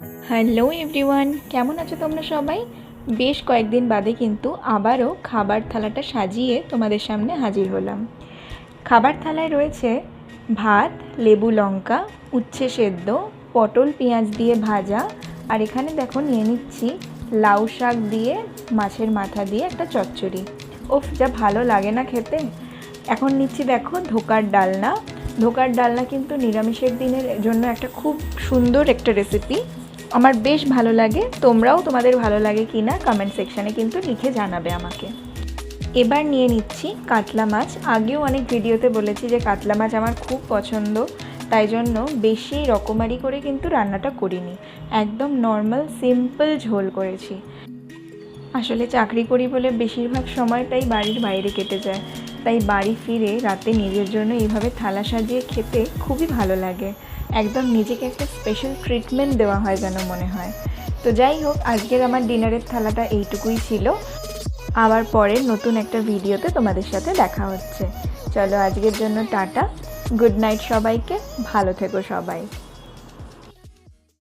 Hello everyone, কেমন আছো তোমরা সবাই? বেশ কয়েকদিন বাদে কিন্তু আবারও খাবার থালাটা সাজিয়ে তোমাদের সামনে হাজির হলাম। খাবার থালায় রয়েছে ভাত, লেবু লঙ্কা, উচ্ছে সেদ্ধ, পটল পেঁয়াজ দিয়ে ভাজা, আর এখানে দেখো নিয়ে নিচ্ছি লাউ শাক দিয়ে মাছের মাথা দিয়ে একটা চচ্চড়ি। ওফ, যা ভালো লাগে না খেতে। এখন নিচ্ছি দেখো ধোকার ডালনা। ধোকার ডালনা কিন্তু নিরামিষের দিনের জন্য একটা খুব সুন্দর একটা রেসিপি, আমার বেশ ভালো লাগে। তোমরাও তোমাদের ভালো লাগে কি না কমেন্ট সেকশানে কিন্তু লিখে জানাবে আমাকে। এবার নিয়ে নিচ্ছি কাতলা মাছ। আগেও অনেক ভিডিওতে বলেছি যে কাতলা মাছ আমার খুব পছন্দ, তাই জন্য বেশি রকমারি করে কিন্তু রান্নাটা করিনি, একদম নর্মাল সিম্পল ঝোল করেছি। আসলে চাকরি করি বলে বেশিরভাগ সময়টাই বাড়ির বাইরে কেটে যায়, তাই বাড়ি ফিরে রাতে নিজের জন্য এইভাবে থালা সাজিয়ে খেতে খুবই ভালো লাগে। একদম নিজেকে একটা স্পেশাল ট্রিটমেন্ট দেওয়া হয় যেন মনে হয়। তো যাই হোক, আজকের আমার ডিনারের থালাটা এইটুকুই ছিল। আবার পরের নতুন একটা ভিডিওতে তোমাদের সাথে দেখা হচ্ছে। চলো আজকের জন্য টাটা, গুড নাইট সবাইকে, ভালো থেকো সবাই।